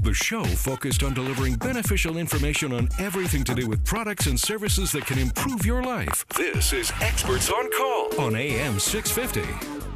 The show focused on delivering beneficial information on everything to do with products and services that can improve your life. This is Experts on Call on AM 650.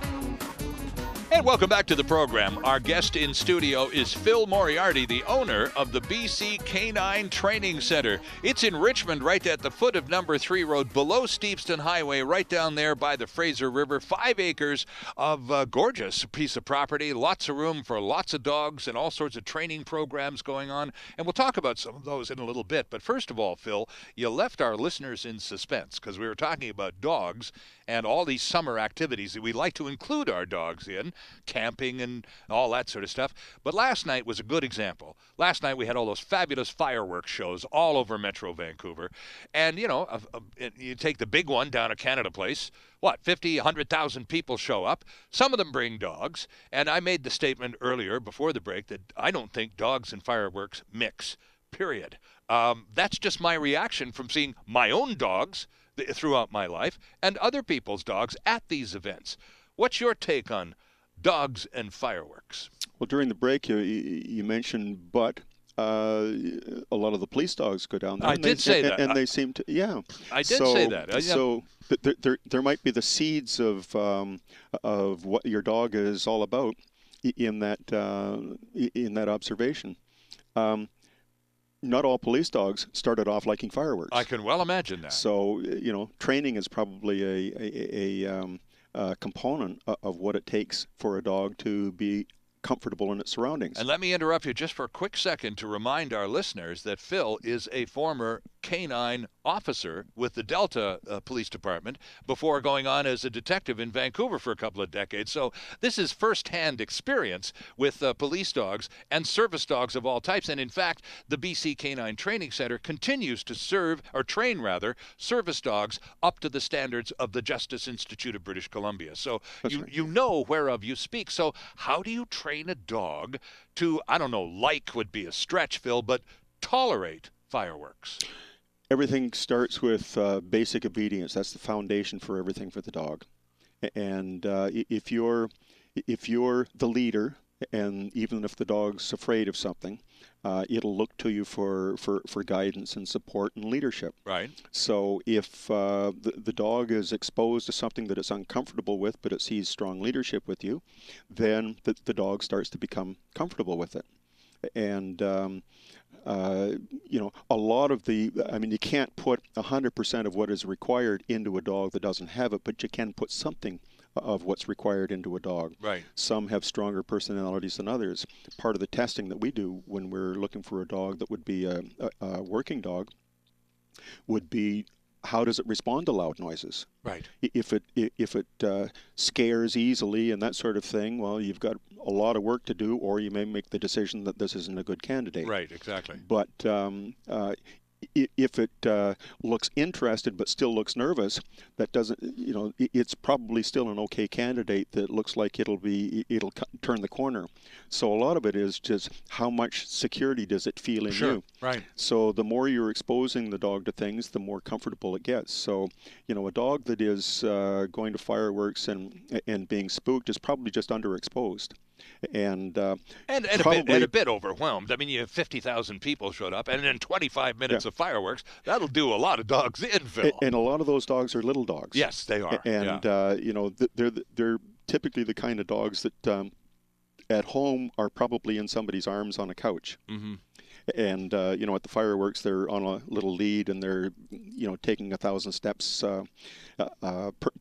And welcome back to the program. Our guest in studio is Phil Moriarty, the owner of the BC Canine Training Center. It's in Richmond, right at the foot of number 3 Road, below Steveston Highway, right down there by the Fraser River. 5 acres of gorgeous piece of property, lots of room for lots of dogs and all sorts of training programs going on. And we'll talk about some of those in a little bit. But first of all, Phil, you left our listeners in suspense because we were talking about dogs and all these summer activities that we like to include our dogs in, camping and all that sort of stuff. But last night was a good example. Last night we had all those fabulous fireworks shows all over Metro Vancouver. And, you know, you take the big one down at Canada Place, 50, 100,000 people show up. Some of them bring dogs. And I made the statement earlier before the break that I don't think dogs and fireworks mix, period. That's just my reaction from seeing my own dogs throughout my life and other people's dogs at these events. What's your take on dogs and fireworks? Well, during the break, you mentioned, but a lot of the police dogs go down there. I did say that. And they seem to, yeah. I did say that. So there might be the seeds of what your dog is all about in that observation. Not all police dogs started off liking fireworks. I can well imagine that. So, training is probably a component of what it takes for a dog to be comfortable in its surroundings. And let me interrupt you just for a quick second to remind our listeners that Phil is a former canine officer with the Delta Police Department before going on as a detective in Vancouver for a couple of decades. So this is first-hand experience with police dogs and service dogs of all types. And in fact, the BC Canine Training Center continues to train service dogs up to the standards of the Justice Institute of British Columbia. So you know whereof you speak. So how do you train a dog to, I don't know, like would be a stretch, Phil, but tolerate fireworks? Everything starts with basic obedience. That's the foundation for everything for the dog. And if you're the leader, and even if the dog's afraid of something, it'll look to you for guidance and support and leadership. Right. So if the dog is exposed to something that it's uncomfortable with, but it sees strong leadership with you, then the dog starts to become comfortable with it. And a lot of you can't put 100% of what is required into a dog that doesn't have it, but you can put something of what's required into a dog. Right. Some have stronger personalities than others. Part of the testing that we do when we're looking for a dog that would be a working dog would be, how does it respond to loud noises? Right. If it scares easily and that sort of thing, well, you've got a lot of work to do, or you may make the decision that this isn't a good candidate. Right, exactly. But if it looks interested but still looks nervous, that doesn't, it's probably still an okay candidate that looks like it'll turn the corner. So a lot of it is just how much security does it feel in you. Right. So the more you're exposing the dog to things, the more comfortable it gets. So, a dog that is going to fireworks and being spooked is probably just underexposed. And a bit overwhelmed. I mean, you have 50,000 people showed up, and in 25 minutes of fireworks, that'll do a lot of dogs in, Phil. And a lot of those dogs are little dogs. Yes, they are. And they're typically the kind of dogs that at home are probably in somebody's arms on a couch. Mm-hmm. And at the fireworks, they're on a little lead, and they're taking 1,000 steps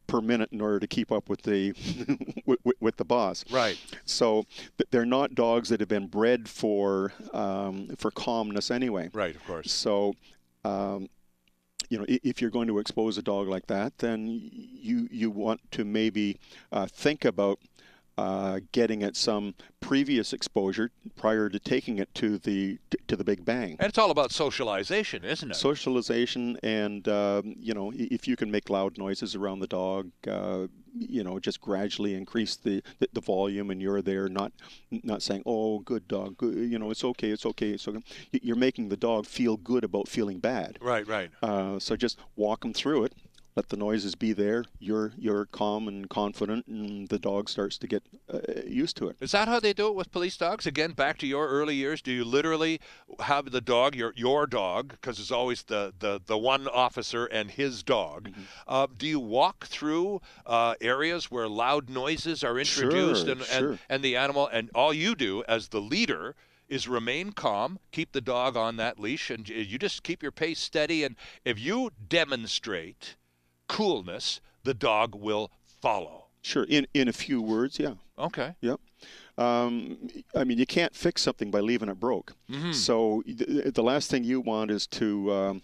per minute in order to keep up with the with the boss. Right. So they're not dogs that have been bred for calmness anyway. Right. Of course. So. If you're going to expose a dog like that, then you want to maybe think about getting it some previous exposure prior to taking it to the big bang. And it's all about socialization, isn't it? Socialization, and if you can make loud noises around the dog, just gradually increase the volume, and you're there, not saying, "Oh, good dog, good, it's okay, it's okay." So you're making the dog feel good about feeling bad. Right. So just walk them through it. let the noises be there. You're calm and confident, and the dog starts to get used to it. Is that how they do it with police dogs? Again, back to your early years, do you literally have the dog, your dog, because it's always the one officer and his dog. Do you walk through areas where loud noises are introduced and the animal, and all you do as the leader is remain calm, keep the dog on that leash, and you just keep your pace steady, and if you demonstrate coolness, the dog will follow. Sure, in a few words, yeah. Okay. Yep. I mean, you can't fix something by leaving it broke. So the last thing you want is to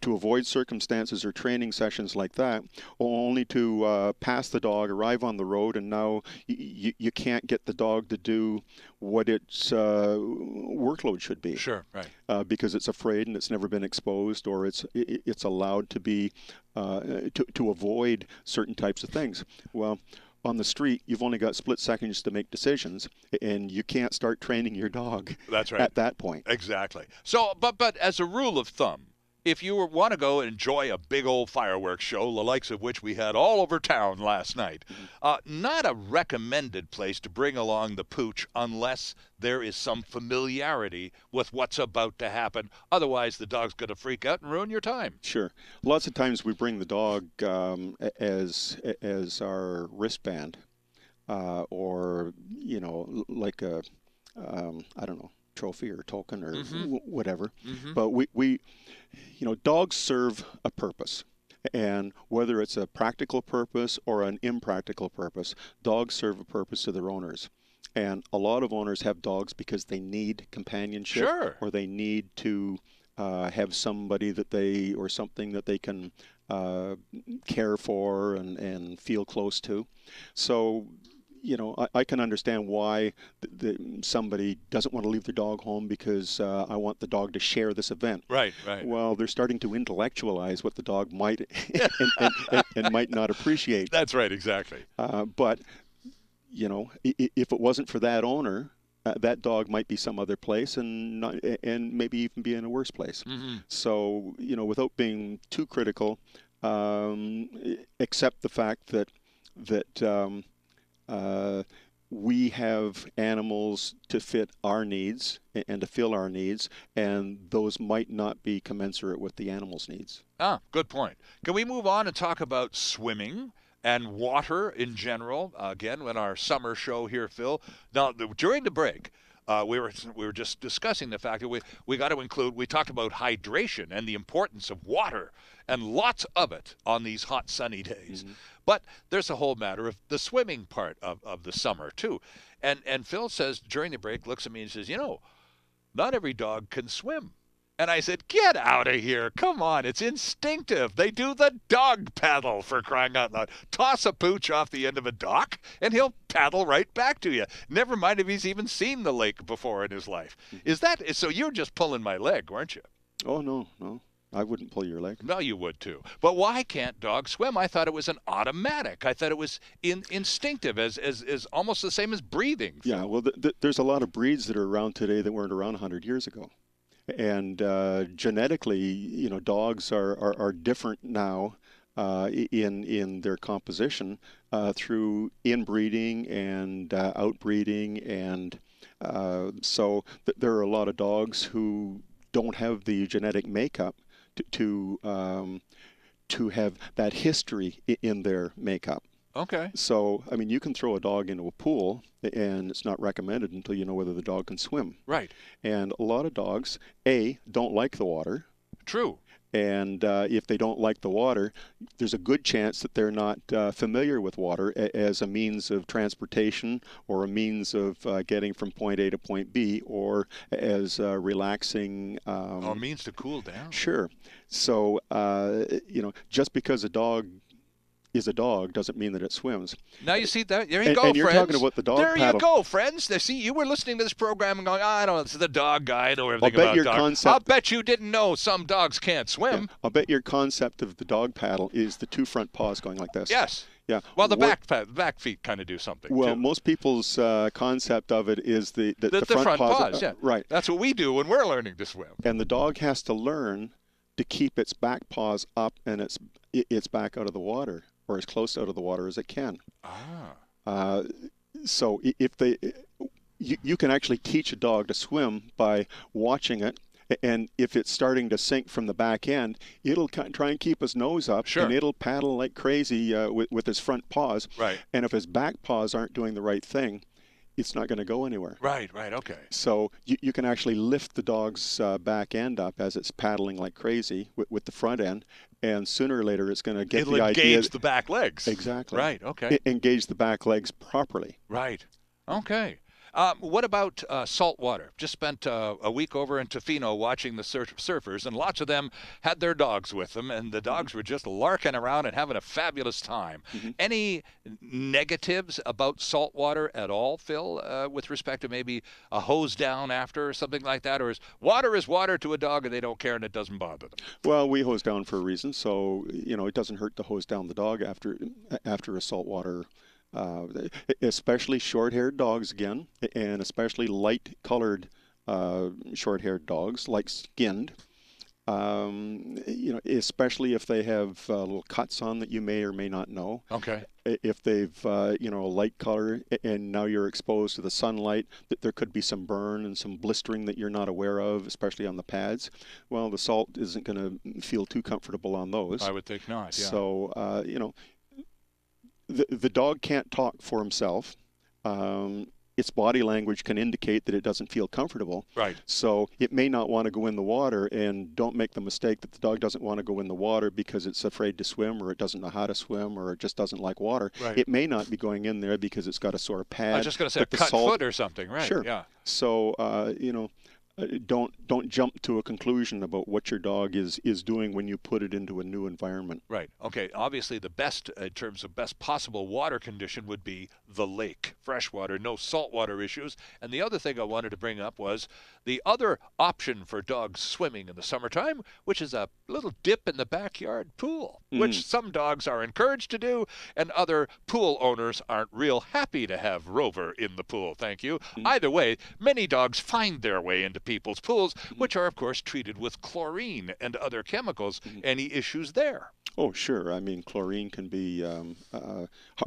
avoid circumstances or training sessions like that, only to pass the dog, arrive on the road, and now you can't get the dog to do what its workload should be. Sure, right. Because it's afraid and it's never been exposed, or it's allowed to be to avoid certain types of things. Well, on the street, you've only got split seconds to make decisions, and you can't start training your dog. That's right. At that point. Exactly. So, but as a rule of thumb, if you want to go and enjoy a big old fireworks show, the likes of which we had all over town last night, not a recommended place to bring along the pooch unless there is some familiarity with what's about to happen. Otherwise, the dog's going to freak out and ruin your time. Sure. Lots of times we bring the dog as our wristband, or like a I don't know, trophy or token or whatever. But we dogs serve a purpose, and whether it's a practical purpose or an impractical purpose, dogs serve a purpose to their owners. And a lot of owners have dogs because they need companionship, or they need to have somebody or something that they can care for and feel close to. So I can understand why somebody doesn't want to leave their dog home because I want the dog to share this event. Right. Well, they're starting to intellectualize what the dog might and might not appreciate. That's right, exactly. But, if it wasn't for that owner, that dog might be some other place and maybe even be in a worse place. So, without being too critical, accept the fact that we have animals to fit our needs and to fill our needs, and those might not be commensurate with the animal's needs. Good point. Can we move on and talk about swimming and water in general? Again, in our summer show here, Phil. Now, during the break, we were just discussing the fact that we got to include, we talked about hydration and the importance of water, and lots of it on these hot sunny days. But there's a whole matter of the swimming part of the summer too. And Phil says during the break, looks at me and says, not every dog can swim. And I said, get out of here. Come on, it's instinctive. They do the dog paddle, for crying out loud. Toss a pooch off the end of a dock, and he'll paddle right back to you. Never mind if he's even seen the lake before in his life. So you're just pulling my leg, weren't you? Oh, no. I wouldn't pull your leg. No, you would too. But why can't dogs swim? I thought it was an automatic. I thought it was instinctive, as almost the same as breathing. Yeah, well, there's a lot of breeds that are around today that weren't around 100 years ago. And genetically, dogs are different now in their composition through inbreeding and outbreeding, and so there are a lot of dogs who don't have the genetic makeup to have that history in their makeup. Okay. So, I mean, you can throw a dog into a pool, and it's not recommended until you know whether the dog can swim. Right. And a lot of dogs, don't like the water. True. And if they don't like the water, there's a good chance that they're not familiar with water as a means of transportation, or a means of getting from point A to point B, or as relaxing. Or a means to cool down. Sure. So, just because a dog is a dog doesn't mean that it swims. Now you see that. There you go, and you're friends. talking about the dog there paddle. You go, friends. See, you were listening to this program and going, I don't know, this is the dog guy. I know everything I'll bet about dogs. I'll bet you didn't know some dogs can't swim. Yeah. I'll bet your concept of the dog paddle is the two front paws going like this. Yes. Yeah. Well, the back feet kind of do something. Well, too. most people's concept of it is the front paws. Yeah. Right. That's what we do when we're learning to swim. And the dog has to learn to keep its back paws up and its it's back out of the water, or as close out of the water as it can. Ah. So if you can actually teach a dog to swim by watching it. And if it's starting to sink from the back end, it'll try and keep his nose up, Sure. and it'll paddle like crazy with his front paws. Right. And if his back paws aren't doing the right thing, it's not going to go anywhere. Right, okay. So you can actually lift the dog's back end up as it's paddling like crazy with the front end, and sooner or later it's going to get the idea. It'll engage the back legs. Exactly. Right, okay. Engage the back legs properly. Right, okay. What about salt water? Just spent a week over in Tofino watching the surfers, and lots of them had their dogs with them, and the dogs were just larking around and having a fabulous time. Any negatives about salt water at all, Phil, with respect to maybe a hose down after or something like that? Or is water to a dog and they don't care and it doesn't bother them? Well, we hose down for a reason, so it doesn't hurt to hose down the dog after a salt water. Especially short-haired dogs again, and especially light-colored short-haired dogs, like skinned. Especially if they have little cuts on that you may or may not know. Okay. If they've a light color and now you're exposed to the sunlight, that there could be some burn and some blistering that you're not aware of, especially on the pads. Well, the salt isn't going to feel too comfortable on those. I would think not. Yeah. So the dog can't talk for himself. Its body language can indicate that it doesn't feel comfortable. Right. So it may not want to go in the water, and don't make the mistake that the dog doesn't want to go in the water because it's afraid to swim, or it doesn't know how to swim, or it just doesn't like water. Right. It may not be going in there because it's got a sore pad. I was just going to say a cut foot or something, right? Sure. Yeah. So, don't jump to a conclusion about what your dog is doing when you put it into a new environment. Right. Okay. Obviously, the best in terms of best possible water condition would be the lake, freshwater, no saltwater issues. And the other thing I wanted to bring up was the other option for dogs swimming in the summertime, which is a little dip in the backyard pool, which some dogs are encouraged to do, and other pool owners aren't real happy to have Rover in the pool. Thank you. Either way, many dogs find their way into people's pools, which are, of course, treated with chlorine and other chemicals. Any issues there? Oh, sure. I mean, chlorine can be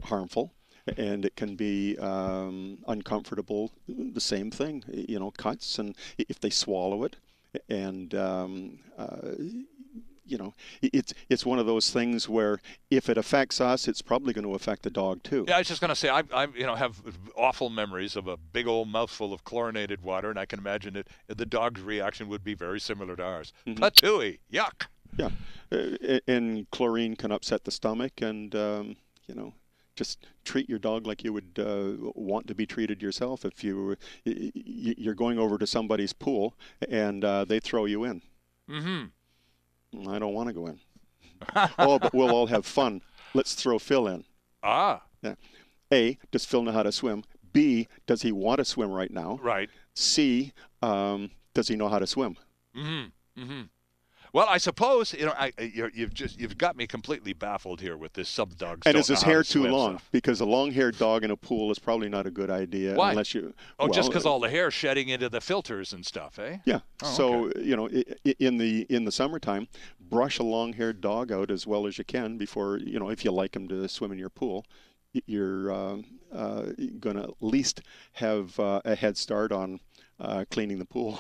harmful, and it can be uncomfortable. The same thing, cuts, and if they swallow it, and it's one of those things where if it affects us, it's probably going to affect the dog too. Yeah, I was just going to say, I have awful memories of a big old mouthful of chlorinated water, and I can imagine that the dog's reaction would be very similar to ours. Patooey, yuck. Yeah, and chlorine can upset the stomach, and just treat your dog like you would want to be treated yourself if you're going over to somebody's pool and they throw you in. I don't want to go in. Oh, but we'll all have fun. Let's throw Phil in. Ah. Yeah. A, does Phil know how to swim? B, does he want to swim right now? Right. C, does he know how to swim? Well, I suppose you've got me completely baffled here with this. Some dogs. And don't is his know how hair to too swim long? stuff. Because a long-haired dog in a pool is probably not a good idea. Why? Unless you. Just because all the hair shedding into the filters and stuff, eh? Yeah. Oh, so okay. in the summertime, brush a long-haired dog out as well as you can before if you like him to swim in your pool. You're going to at least have a head start on cleaning the pool.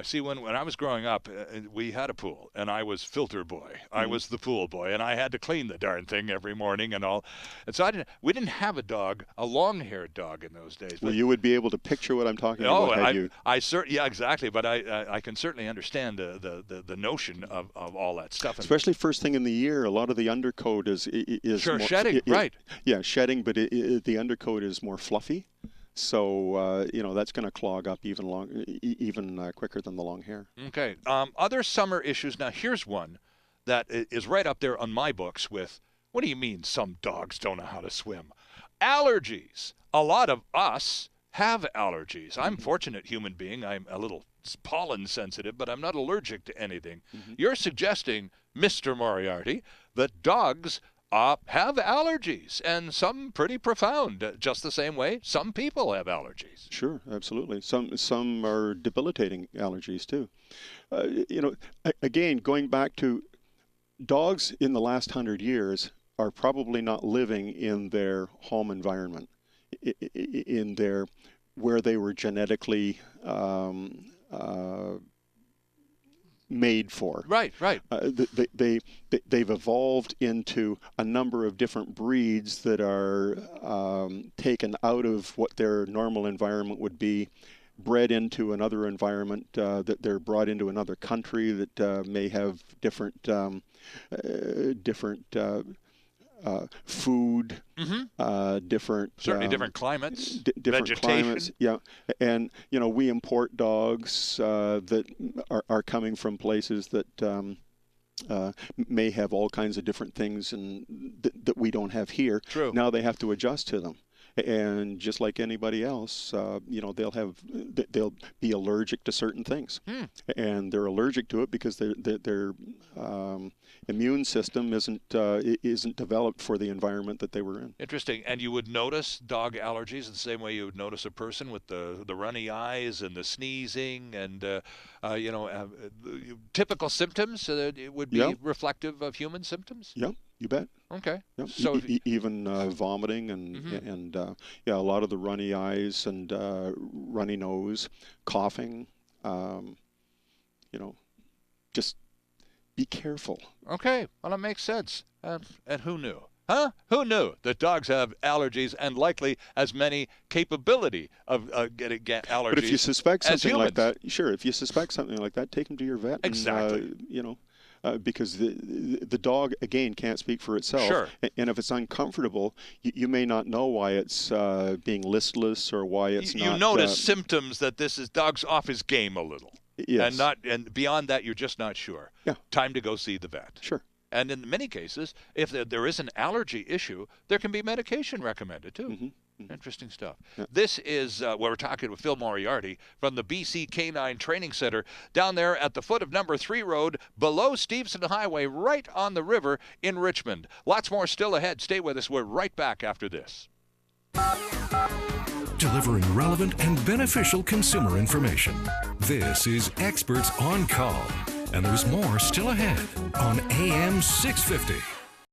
See, when I was growing up, we had a pool, and I was filter boy. I was the pool boy, and I had to clean the darn thing every morning and all. And so we didn't have a long-haired dog in those days. Well, you would be able to picture what I'm talking about. Yeah, exactly. But I can certainly understand the notion of all that stuff. Especially first thing in the year, a lot of the undercoat is sure more, shedding, right? Yeah, shedding, but the undercoat is more fluffy. So that's going to clog up even quicker than the long hair. Okay. Other summer issues. Now here's one that is right up there on my books with. What do you mean some dogs don't know how to swim? Allergies. A lot of us have allergies. I'm a fortunate human being. I'm a little pollen sensitive, but I'm not allergic to anything. You're suggesting, Mr. Moriarty, that dogs have allergies, and some pretty profound, just the same way some people have allergies. Sure, absolutely. Some are debilitating allergies too. Again, going back to dogs in the last 100 years are probably not living in their home environment, in their where they were genetically made for. Right. They've evolved into a number of different breeds that are taken out of what their normal environment would be, bred into another environment, that they're brought into another country that may have different food, different certainly different climates, different vegetation. climates. Yeah, and we import dogs that are coming from places that may have all kinds of different things and that we don't have here. True. Now they have to adjust to them. And just like anybody else, they'll be allergic to certain things, and they're allergic to it because their immune system isn't developed for the environment that they were in. Interesting. And you would notice dog allergies the same way you would notice a person with the runny eyes and the sneezing and typical symptoms. It would be reflective of human symptoms. Yep. You bet. Okay. Yep. So even vomiting and a lot of the runny eyes and runny nose, coughing. Just be careful. Okay. Well, that makes sense. And who knew? Huh? Who knew that dogs have allergies and likely as many capability of getting allergies? But if you suspect something like humans. that, sure. If you suspect something like that, take them to your vet. Exactly. And, because the dog, again, can't speak for itself. Sure. And if it's uncomfortable, you may not know why it's being listless or why it's not. You notice symptoms that this is dog's off his game a little. Yes. And beyond that, you're just not sure. Yeah. Time to go see the vet. Sure. And in many cases, if there is an allergy issue, there can be medication recommended too. Mm-hmm. Interesting stuff. Yeah. This is where we're talking with Phil Moriarty from the BC Canine Training Center down there at the foot of number 3 Road, below Stevenson Highway, right on the river in Richmond. Lots more still ahead. Stay with us. We're right back after this. Delivering relevant and beneficial consumer information. This is Experts on Call. And there's more still ahead on AM 650.